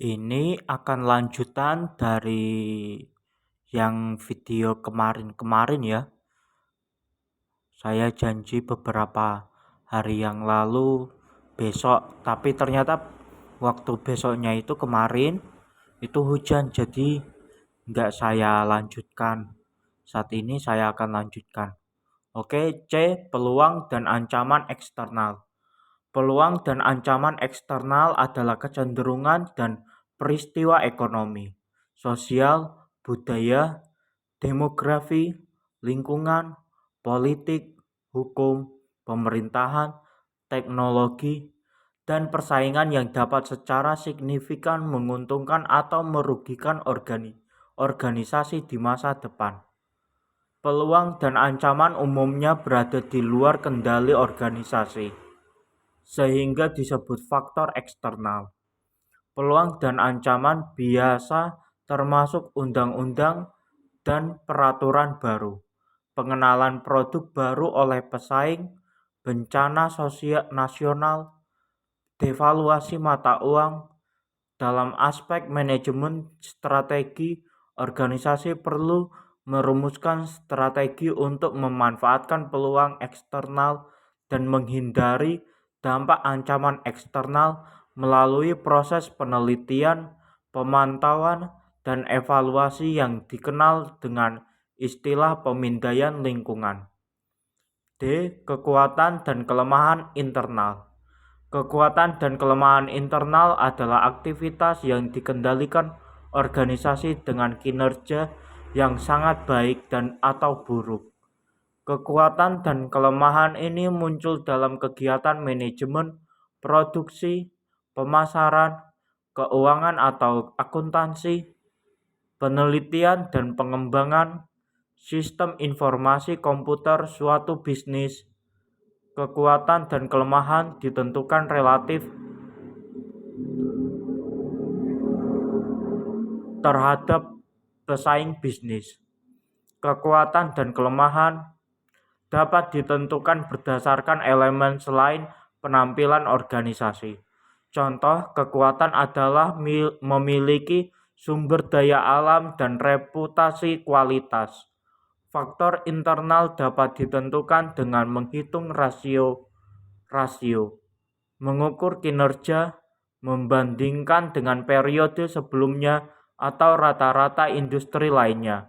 Ini akan lanjutan dari yang video kemarin-kemarin ya. Saya janji beberapa hari yang lalu besok, tapi ternyata waktu besoknya itu kemarin itu hujan, jadi nggak saya lanjutkan. Saat ini saya akan lanjutkan. Oke, C. Peluang dan ancaman eksternal. Peluang dan ancaman eksternal adalah kecenderungan dan peristiwa ekonomi, sosial, budaya, demografi, lingkungan, politik, hukum, pemerintahan, teknologi, dan persaingan yang dapat secara signifikan menguntungkan atau merugikan organisasi di masa depan. Peluang dan ancaman umumnya berada di luar kendali organisasi, sehingga disebut faktor eksternal. Peluang dan ancaman biasa termasuk undang-undang dan peraturan baru, pengenalan produk baru oleh pesaing, bencana sosial nasional, devaluasi mata uang. Dalam aspek manajemen strategi, organisasi perlu merumuskan strategi untuk memanfaatkan peluang eksternal dan menghindari dampak ancaman eksternal melalui proses penelitian, pemantauan, dan evaluasi yang dikenal dengan istilah pemindaian lingkungan. D. Kekuatan dan kelemahan internal. Kekuatan dan kelemahan internal adalah aktivitas yang dikendalikan organisasi dengan kinerja yang sangat baik dan atau buruk. Kekuatan dan kelemahan ini muncul dalam kegiatan manajemen, produksi, pemasaran, keuangan atau akuntansi, penelitian dan pengembangan, sistem informasi komputer suatu bisnis. Kekuatan dan kelemahan ditentukan relatif terhadap pesaing bisnis. Kekuatan dan kelemahan dapat ditentukan berdasarkan elemen selain penampilan organisasi. Contoh, kekuatan adalah memiliki sumber daya alam dan reputasi kualitas. Faktor internal dapat ditentukan dengan menghitung rasio, mengukur kinerja, membandingkan dengan periode sebelumnya atau rata-rata industri lainnya.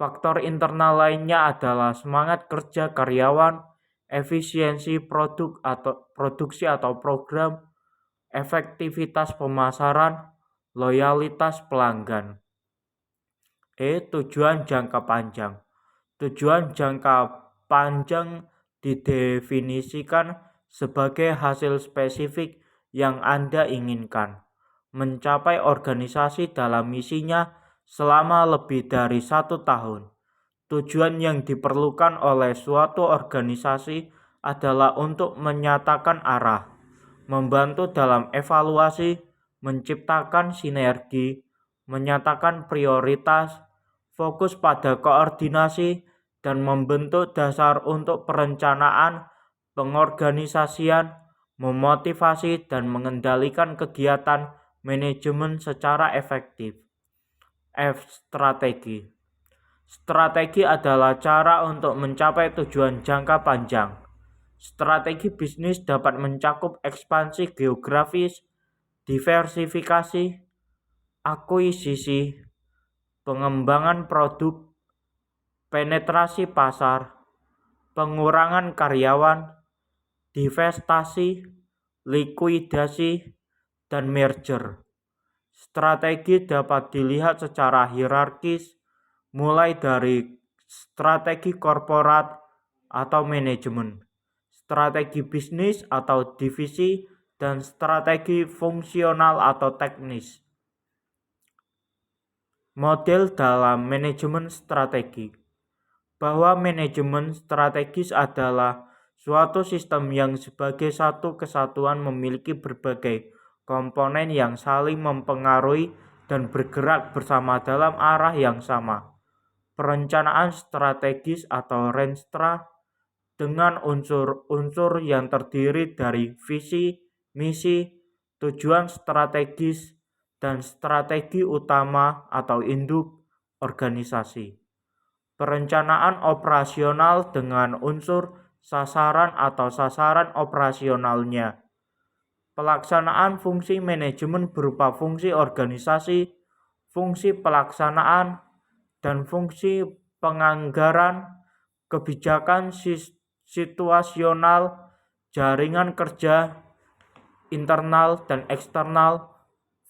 Faktor internal lainnya adalah semangat kerja karyawan, efisiensi produksi atau program, efektivitas pemasaran, loyalitas pelanggan. Tujuan jangka panjang. Tujuan jangka panjang didefinisikan sebagai hasil spesifik yang Anda inginkan mencapai organisasi dalam misinya selama lebih dari 1 tahun. Tujuan yang diperlukan oleh suatu organisasi adalah untuk menyatakan arah, membantu dalam evaluasi, menciptakan sinergi, menyatakan prioritas, fokus pada koordinasi, dan membentuk dasar untuk perencanaan, pengorganisasian, memotivasi, dan mengendalikan kegiatan manajemen secara efektif. F. Strategi. Strategi adalah cara untuk mencapai tujuan jangka panjang. Strategi bisnis dapat mencakup ekspansi geografis, diversifikasi, akuisisi, pengembangan produk, penetrasi pasar, pengurangan karyawan, divestasi, likuidasi, dan merger. Strategi dapat dilihat secara hierarkis, mulai dari strategi korporat atau manajemen, strategi bisnis atau divisi, dan strategi fungsional atau teknis. Model dalam manajemen strategi. Bahwa manajemen strategis adalah suatu sistem yang sebagai satu kesatuan memiliki berbagai komponen yang saling mempengaruhi dan bergerak bersama dalam arah yang sama. Perencanaan strategis atau Renstra dengan unsur-unsur yang terdiri dari visi, misi, tujuan strategis, dan strategi utama atau induk organisasi. Perencanaan operasional dengan unsur sasaran atau sasaran operasionalnya. Pelaksanaan fungsi manajemen berupa fungsi organisasi, fungsi pelaksanaan, dan fungsi penganggaran, kebijakan situasional, jaringan kerja internal dan eksternal,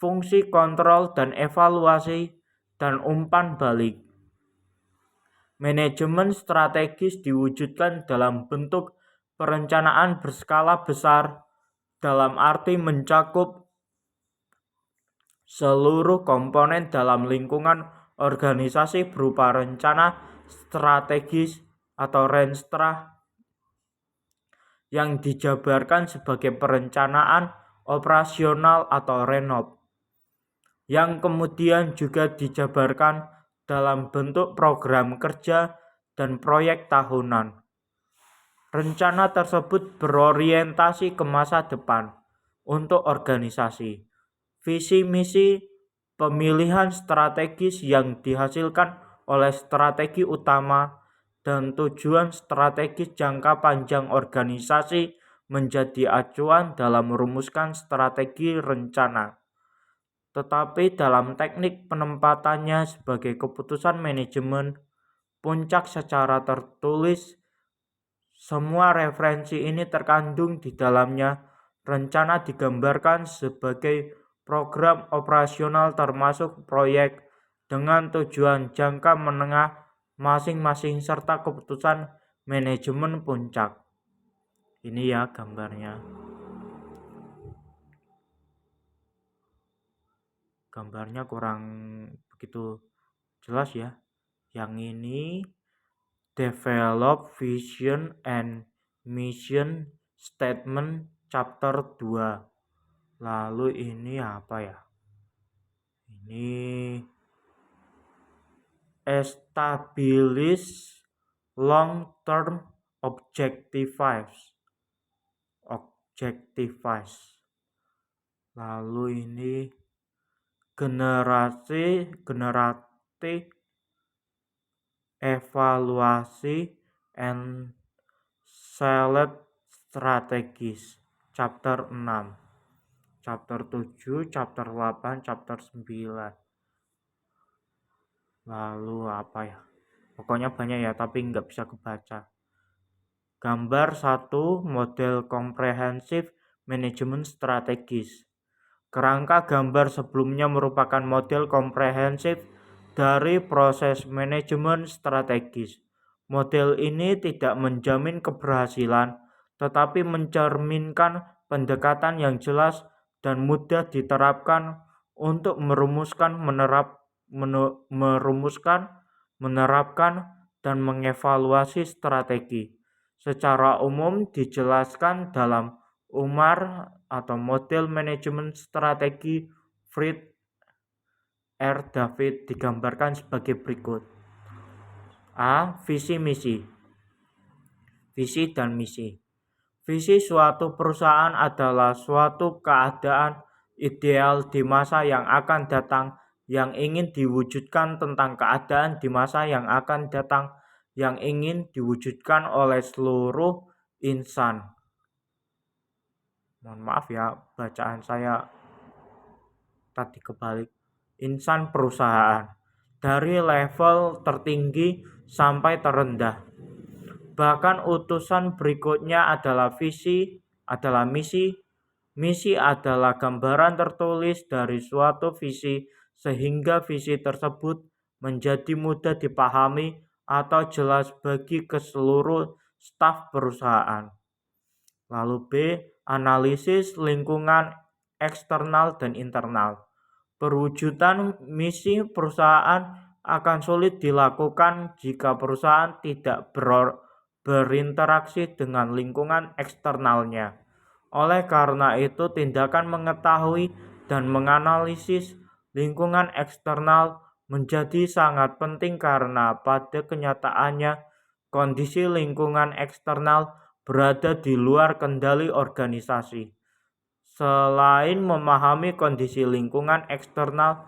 fungsi kontrol dan evaluasi, dan umpan balik. Manajemen strategis diwujudkan dalam bentuk perencanaan berskala besar dalam arti mencakup seluruh komponen dalam lingkungan organisasi berupa rencana strategis atau renstra yang dijabarkan sebagai perencanaan operasional atau renop, yang kemudian juga dijabarkan dalam bentuk program kerja dan proyek tahunan. Rencana tersebut berorientasi ke masa depan untuk organisasi. Visi misi pemilihan strategis yang dihasilkan oleh strategi utama dan tujuan strategis jangka panjang organisasi menjadi acuan dalam merumuskan strategi rencana. Tetapi dalam teknik penempatannya sebagai keputusan manajemen puncak secara tertulis, semua referensi ini terkandung di dalamnya. Rencana digambarkan sebagai program operasional termasuk proyek dengan tujuan jangka menengah masing-masing serta keputusan manajemen puncak. Ini ya gambarnya. Gambarnya kurang begitu jelas ya. Yang ini develop vision and mission statement chapter 2. Lalu ini apa ya? Ini establish long term objectives. Lalu ini generasi evaluasi and select strategies chapter 6, chapter 7, chapter 8, chapter 9. Lalu apa ya? Pokoknya banyak ya, tapi nggak bisa kebaca. Gambar 1, model komprehensif manajemen strategis. Kerangka gambar sebelumnya merupakan model komprehensif dari proses manajemen strategis. Model ini tidak menjamin keberhasilan, tetapi mencerminkan pendekatan yang jelas dan mudah diterapkan untuk merumuskan, menerapkan, dan mengevaluasi strategi. Secara umum dijelaskan dalam UMAR atau model manajemen strategi Fritz R. David digambarkan sebagai berikut. A. Visi misi. Visi dan misi. Visi suatu perusahaan adalah suatu keadaan ideal di masa yang akan datang yang ingin diwujudkan tentang keadaan di masa yang akan datang yang ingin diwujudkan oleh seluruh insan. Mohon maaf ya, bacaan saya tadi kebalik. Insan perusahaan dari level tertinggi sampai terendah. Bahkan utusan berikutnya adalah visi, adalah misi. Misi adalah gambaran tertulis dari suatu visi sehingga visi tersebut menjadi mudah dipahami atau jelas bagi keseluruh staf perusahaan. Lalu B, analisis lingkungan eksternal dan internal. Perwujudan misi perusahaan akan sulit dilakukan jika perusahaan tidak berinteraksi dengan lingkungan eksternalnya. Oleh karena itu, tindakan mengetahui dan menganalisis lingkungan eksternal menjadi sangat penting karena pada kenyataannya kondisi lingkungan eksternal berada di luar kendali organisasi. Selain memahami kondisi lingkungan eksternal,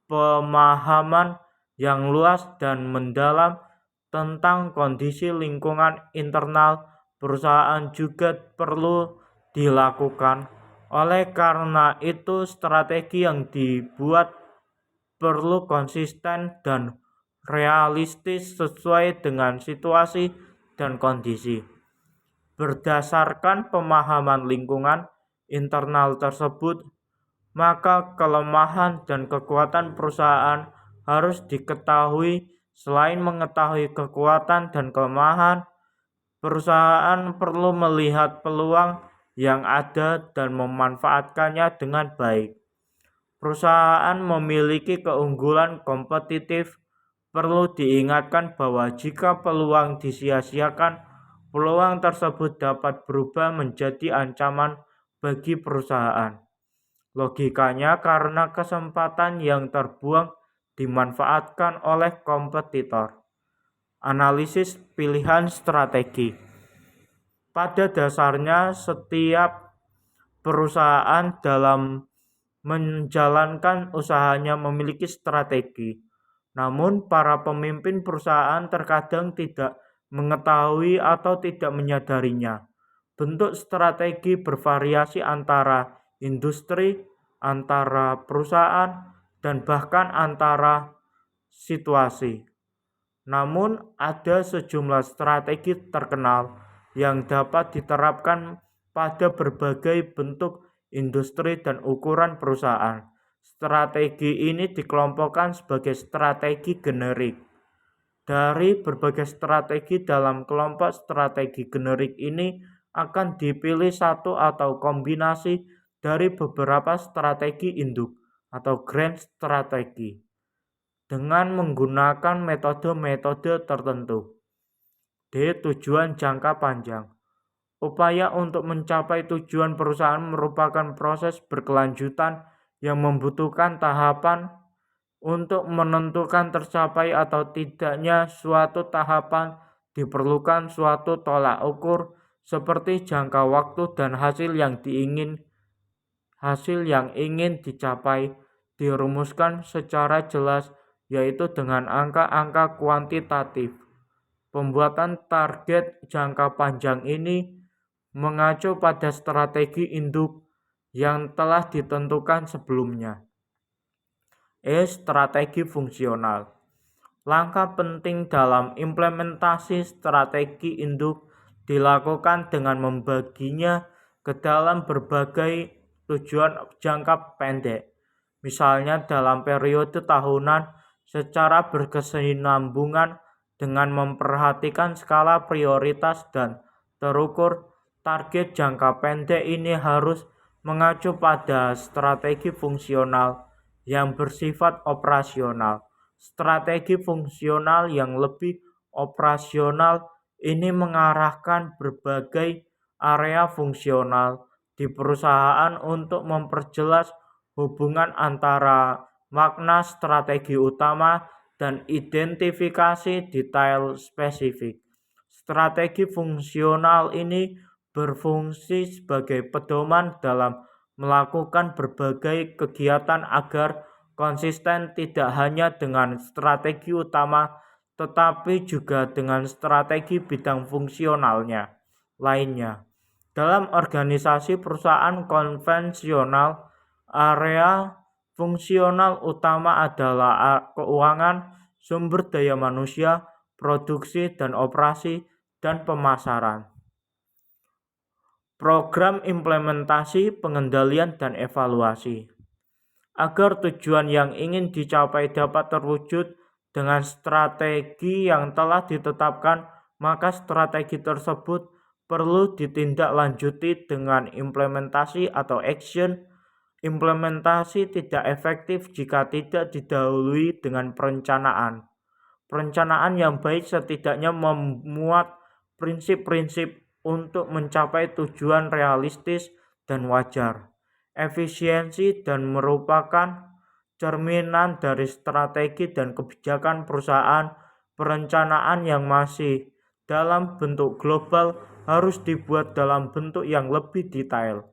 pemahaman yang luas dan mendalam tentang kondisi lingkungan internal perusahaan juga perlu dilakukan. Oleh karena itu, strategi yang dibuat perlu konsisten dan realistis sesuai dengan situasi dan kondisi. Berdasarkan pemahaman lingkungan internal tersebut, maka kelemahan dan kekuatan perusahaan harus diketahui. Selain mengetahui kekuatan dan kelemahan, perusahaan perlu melihat peluang yang ada dan memanfaatkannya dengan baik. Perusahaan memiliki keunggulan kompetitif. Perlu diingatkan bahwa jika peluang disia-siakan, peluang tersebut dapat berubah menjadi ancaman bagi perusahaan. Logikanya, karena kesempatan yang terbuang dimanfaatkan oleh kompetitor. Analisis pilihan strategi. Pada dasarnya, setiap perusahaan dalam menjalankan usahanya memiliki strategi. Namun, para pemimpin perusahaan terkadang tidak mengetahui atau tidak menyadarinya. Bentuk strategi bervariasi antara industri, antara perusahaan, dan bahkan antara situasi. Namun, ada sejumlah strategi terkenal yang dapat diterapkan pada berbagai bentuk industri dan ukuran perusahaan. Strategi ini dikelompokkan sebagai strategi generik. Dari berbagai strategi dalam kelompok strategi generik ini akan dipilih satu atau kombinasi dari beberapa strategi induk atau grand strategi dengan menggunakan metode-metode tertentu. D. Tujuan jangka panjang. Upaya untuk mencapai tujuan perusahaan merupakan proses berkelanjutan yang membutuhkan tahapan. Untuk menentukan tercapai atau tidaknya suatu tahapan, diperlukan suatu tolak ukur seperti jangka waktu dan hasil yang ingin dicapai dirumuskan secara jelas, yaitu dengan angka-angka kuantitatif. Pembuatan target jangka panjang ini mengacu pada strategi induk yang telah ditentukan sebelumnya. Strategi fungsional. Langkah penting dalam implementasi strategi induk dilakukan dengan membaginya ke dalam berbagai tujuan jangka pendek. Misalnya dalam periode tahunan secara berkesinambungan dengan memperhatikan skala prioritas dan terukur. Target jangka pendek ini harus mengacu pada strategi fungsional yang bersifat operasional. Strategi fungsional yang lebih operasional ini mengarahkan berbagai area fungsional di perusahaan untuk memperjelas hubungan antara makna strategi utama dan identifikasi detail spesifik. Strategi fungsional ini berfungsi sebagai pedoman dalam melakukan berbagai kegiatan agar konsisten tidak hanya dengan strategi utama tetapi juga dengan strategi bidang fungsionalnya lainnya. Dalam organisasi perusahaan konvensional, area fungsional utama adalah keuangan, sumber daya manusia, produksi dan operasi, dan pemasaran. Program implementasi, pengendalian, dan evaluasi. Agar tujuan yang ingin dicapai dapat terwujud dengan strategi yang telah ditetapkan, maka strategi tersebut perlu ditindaklanjuti dengan implementasi atau action. Implementasi tidak efektif jika tidak didahului dengan perencanaan. Perencanaan yang baik setidaknya memuat prinsip-prinsip untuk mencapai tujuan realistis dan wajar. Efisiensi dan merupakan cerminan dari strategi dan kebijakan perusahaan. Perencanaan yang masih dalam bentuk global harus dibuat dalam bentuk yang lebih detail.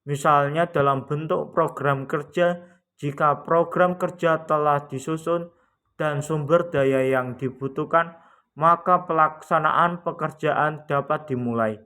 misalnya dalam bentuk program kerja jika program kerja telah disusun dan sumber daya yang dibutuhkan, maka pelaksanaan pekerjaan dapat dimulai.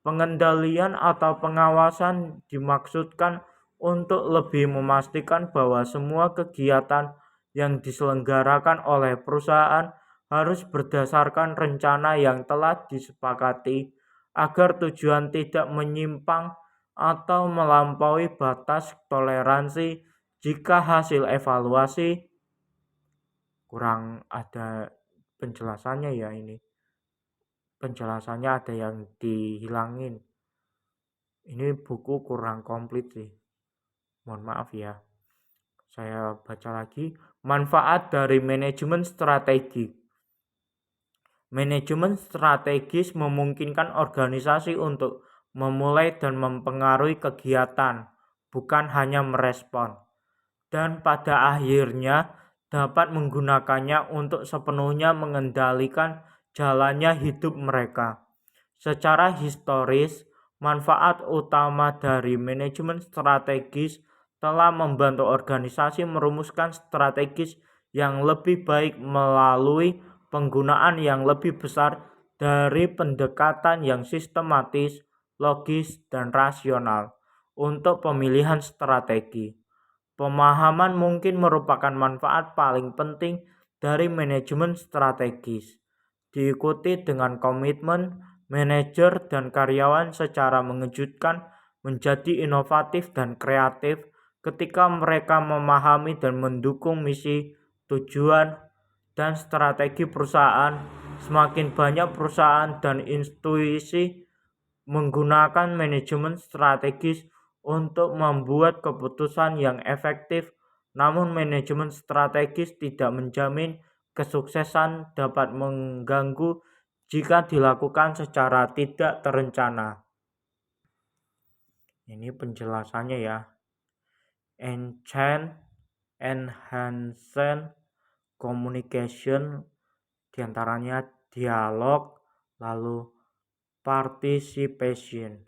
Pengendalian atau pengawasan dimaksudkan untuk lebih memastikan bahwa semua kegiatan yang diselenggarakan oleh perusahaan harus berdasarkan rencana yang telah disepakati agar tujuan tidak menyimpang atau melampaui batas toleransi. Jika hasil evaluasi kurang ada penjelasannya ya, ini penjelasannya ada yang dihilangin, ini buku kurang komplit sih, mohon maaf ya. Saya baca lagi, manfaat dari manajemen strategi. Manajemen strategis memungkinkan organisasi untuk memulai dan mempengaruhi kegiatan, bukan hanya merespon, dan pada akhirnya dapat menggunakannya untuk sepenuhnya mengendalikan jalannya hidup mereka. Secara historis, manfaat utama dari manajemen strategis telah membantu organisasi merumuskan strategis yang lebih baik melalui penggunaan yang lebih besar dari pendekatan yang sistematis, logis, dan rasional untuk pemilihan strategi. Pemahaman mungkin merupakan manfaat paling penting dari manajemen strategis, diikuti dengan komitmen manajer dan karyawan secara mengejutkan menjadi inovatif dan kreatif ketika mereka memahami dan mendukung misi, tujuan, dan strategi perusahaan. Semakin banyak perusahaan dan institusi menggunakan manajemen strategis untuk membuat keputusan yang efektif, namun manajemen strategis tidak menjamin kesuksesan dapat mengganggu jika dilakukan secara tidak terencana. Ini penjelasannya ya. Enhance communication, diantaranya dialog, lalu participation,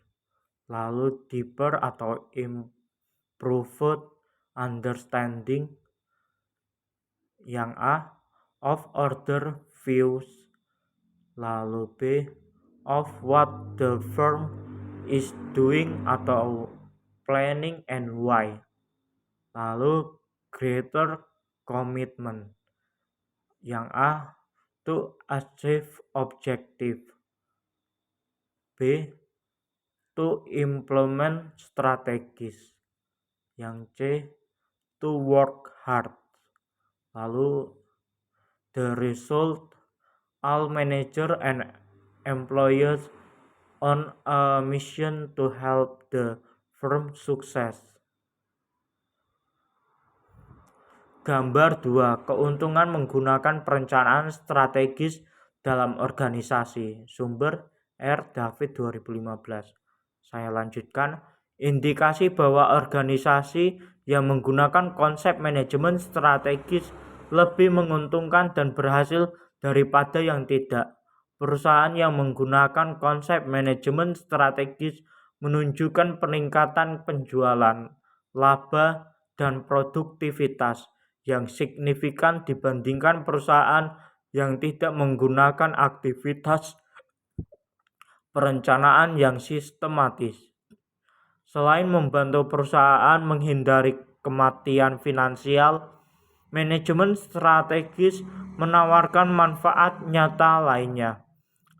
lalu deeper atau improved understanding, yang A of other views, lalu B of what the firm is doing atau planning and why, lalu greater commitment, yang A to achieve objective, B to implement strategies, yang C to work hard. Lalu the result, all manager and employees on a mission to help the firm success. Gambar 2. Keuntungan menggunakan perencanaan strategis dalam organisasi. Sumber R. David 2015. Saya lanjutkan. Indikasi bahwa organisasi yang menggunakan konsep manajemen strategis lebih menguntungkan dan berhasil daripada yang tidak. Perusahaan yang menggunakan konsep manajemen strategis menunjukkan peningkatan penjualan, laba, dan produktivitas yang signifikan dibandingkan perusahaan yang tidak menggunakan aktivitas perencanaan yang sistematis. Selain membantu perusahaan menghindari kematian finansial, manajemen strategis menawarkan manfaat nyata lainnya,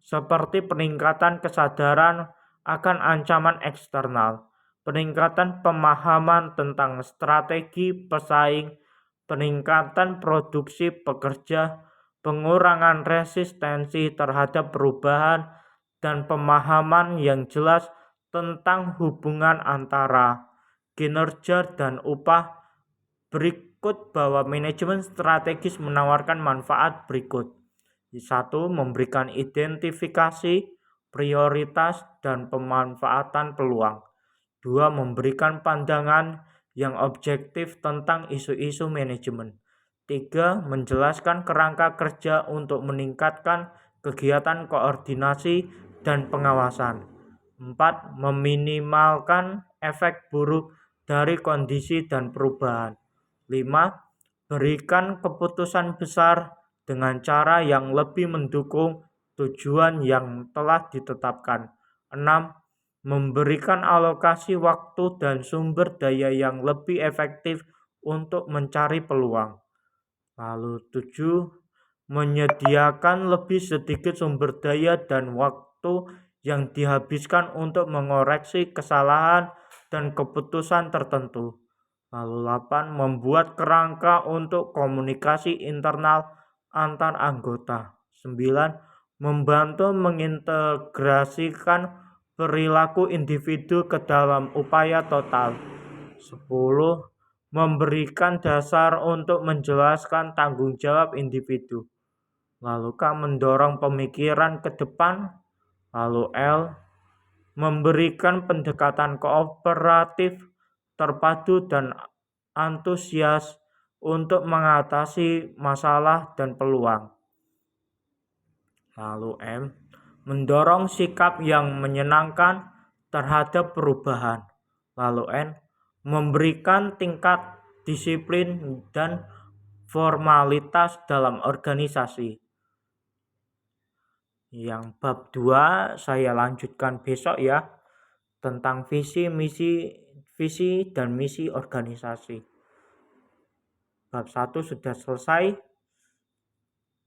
seperti peningkatan kesadaran akan ancaman eksternal, peningkatan pemahaman tentang strategi pesaing, peningkatan produksi pekerja, pengurangan resistensi terhadap perubahan, dan pemahaman yang jelas tentang hubungan antara kinerja dan upah. Berikut bahwa manajemen strategis menawarkan manfaat berikut. 1. Memberikan identifikasi, prioritas, dan pemanfaatan peluang. 2. Memberikan pandangan yang objektif tentang isu-isu manajemen. 3. Menjelaskan kerangka kerja untuk meningkatkan kegiatan koordinasi dan pengawasan. 4. Meminimalkan efek buruk dari kondisi dan perubahan. 5. Berikan keputusan besar dengan cara yang lebih mendukung tujuan yang telah ditetapkan. 6. Memberikan alokasi waktu dan sumber daya yang lebih efektif untuk mencari peluang. Lalu 7. Menyediakan lebih sedikit sumber daya dan waktu yang dihabiskan untuk mengoreksi kesalahan dan keputusan tertentu. Lalu 8. Membuat kerangka untuk komunikasi internal antar anggota. 9. Membantu mengintegrasikan perilaku individu ke dalam upaya total. 10. Memberikan dasar untuk menjelaskan tanggung jawab individu. Lalu K. Mendorong pemikiran ke depan. Lalu L. Memberikan pendekatan kooperatif, terpadu dan antusias untuk mengatasi masalah dan peluang. Lalu M. Mendorong sikap yang menyenangkan terhadap perubahan. Lalu N. Memberikan tingkat disiplin dan formalitas dalam organisasi. Yang bab 2 saya lanjutkan besok ya, tentang visi dan misi organisasi. Bab 1 sudah selesai.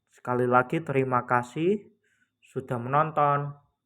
Sekali lagi terima kasih sudah menonton.